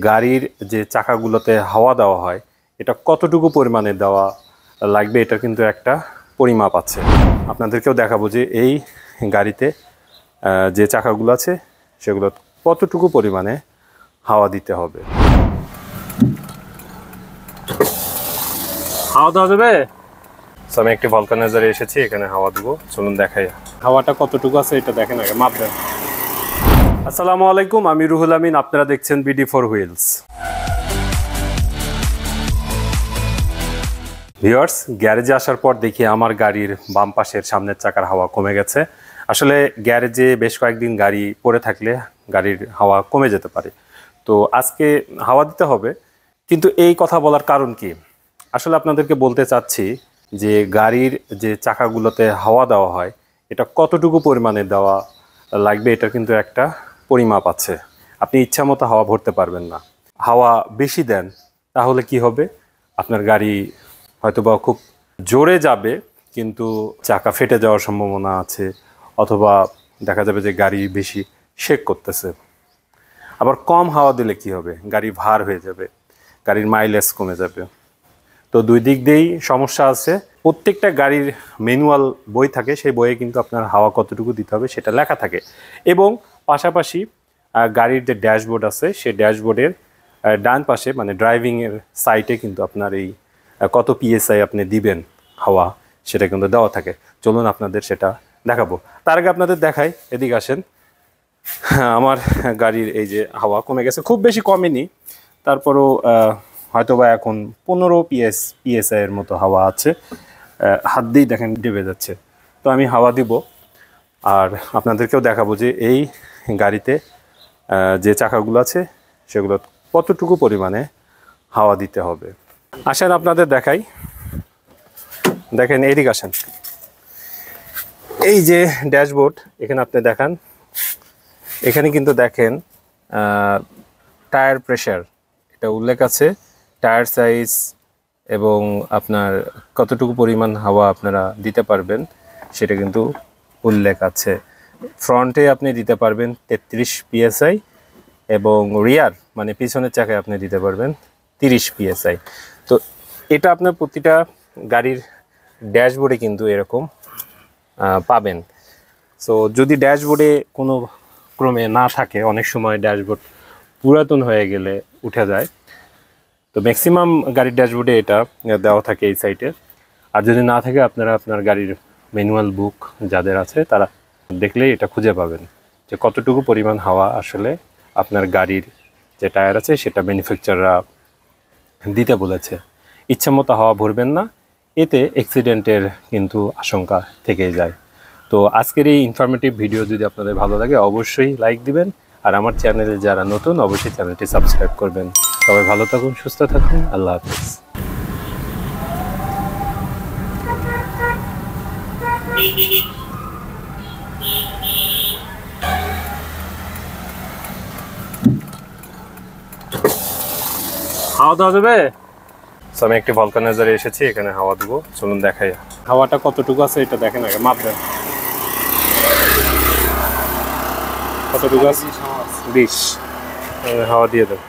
গাড়ির যে চাকাগুলোতে হাওয়া দেওয়া হয় এটা কতটুকু পরিমাণে দেওয়া লাগবে, এটা কিন্তু একটা পরিমাপ আছে। আপনাদেরকেও দেখাবো যে এই গাড়িতে যে চাকাগুলো আছে সেগুলো কতটুকু পরিমাণে হাওয়া দিতে হবে। হাওয়া দেওয়া যাবে। আমি একটি ভলকানাইজারে এসেছি, এখানে হাওয়া দেবো। চলুন দেখাই হাওয়াটা কতটুকু আছে, এটা দেখেন আগে, মাপ দেন। আসসালামু আলাইকুম, আমি রুহুল আমিন, আপনারা দেখছেন BD4 হুইলস। ভিউয়ার্স, গ্যারেজে আসার পর দেখি আমার গাড়ির বাম পাশের সামনের চাকার হাওয়া কমে গেছে। আসলে গ্যারেজে বেশ কয়েকদিন গাড়ি পড়ে থাকলে গাড়ির হাওয়া কমে যেতে পারে, তো আজকে হাওয়া দিতে হবে। কিন্তু এই কথা বলার কারণ কি, আসলে আপনাদেরকে বলতে চাচ্ছি যে গাড়ির যে চাকাগুলোতে হাওয়া দেওয়া হয় এটা কতটুকু পরিমাণে দেওয়া লাগবে, এটা কিন্তু একটা পরিমাপ আছে। আপনি ইচ্ছা মতো হাওয়া ভরতে পারবেন না। হাওয়া বেশি দেন তাহলে কি হবে, আপনার গাড়ি হয়তোবা খুব জোরে যাবে কিন্তু চাকা ফেটে যাওয়ার সম্ভাবনা আছে, অথবা দেখা যাবে যে গাড়ি বেশি শেক করতেছে। আবার কম হাওয়া দিলে কি হবে, গাড়ি ভার হয়ে যাবে, গাড়ির মাইলেজ কমে যাবে। তো দুই দিক দিয়েই সমস্যা আছে। প্রত্যেকটা গাড়ির ম্যানুয়াল বই থাকে, সেই বইয়ে কিন্তু আপনার হাওয়া কতটুকু দিতে হবে সেটা লেখা থাকে। এবং পাশাপাশি গাড়ির যে ড্যাশবোর্ড আছে সেই ড্যাশবোর্ডের ডান পাশে মানে ড্রাইভিংয়ের সাইটে কিন্তু আপনার এই কত PSI আপনি দিবেন হাওয়া সেটা কিন্তু দেওয়া থাকে। চলুন আপনাদের সেটা দেখাবো। তার আগে আপনাদের দেখাই, এদিকে আসেন। আমার গাড়ির এই যে হাওয়া কমে গেছে, খুব বেশি কমেনি, তারপরও হয়তোবা এখন 15 PSI এর মতো হাওয়া আছে। হাত দিয়েই দেখেন ডেবে যাচ্ছে। তো আমি হাওয়া দিব আর আপনাদেরকেও দেখাবো যে এই গাড়িতে যে চাকাগুলো আছে সেগুলো কতটুকু পরিমাণে হাওয়া দিতে হবে। আসেন আপনাদের দেখাই। দেখেন, এইদিকে আসেন। এই যে ড্যাশবোর্ড, এখানে আপনি দেখান, এখানে কিন্তু দেখেন টায়ার প্রেশার এটা উল্লেখ আছে, টায়ার সাইজ এবং আপনার কতটুকু পরিমাণ হাওয়া আপনারা দিতে পারবেন সেটা কিন্তু উল্লেখ আছে। ফ্রন্টে আপনি দিতে পারবেন 33 PSI এবং রিয়ার মানে পিছনের চাকায় আপনি দিতে পারবেন 30 PSI। তো এটা আপনার প্রতিটা গাড়ির ড্যাশবোর্ডে কিন্তু এরকম পাবেন। সো যদি ড্যাশবোর্ডে কোনো ক্রমে না থাকে, অনেক সময় ড্যাশবোর্ড পুরাতন হয়ে গেলে উঠে যায়, তো ম্যাক্সিমাম গাড়ির ড্যাশবোর্ডে এটা দেওয়া থাকে এই সাইটে। আর যদি না থাকে আপনারা আপনার গাড়ির ম্যানুয়াল বুক যাদের আছে তারা দেখলেই এটা খুঁজে পাবেন যে কতটুকু পরিমাণ হাওয়া আসলে আপনার গাড়ির যে টায়ার আছে সেটা ম্যানুফ্যাকচাররা দিতে বলেছে। ইচ্ছা মতো হাওয়া ভরবেন না, এতে অ্যাক্সিডেন্টের কিন্তু আশঙ্কা থেকেই যায়। তো আজকের এই ইনফরমেটিভ ভিডিও যদি আপনাদের ভালো লাগে অবশ্যই লাইক দিবেন, আর আমার চ্যানেলে যারা নতুন অবশ্যই চ্যানেলটি সাবস্ক্রাইব করবেন। সবাই ভালো থাকুন, সুস্থ থাকুন, আল্লাহ হাফেজ। হাওয়া দেওয়া যাবে। আমি একটি ভলকানাইজারে এসেছি, এখানে হাওয়া দেবো। চলুন দেখাই হাওয়াটা কতটুকু আছে, এটা দেখেন আগে, মাপ দেন। কতটুকু আছে? 20। হাওয়া দিয়ে দেন।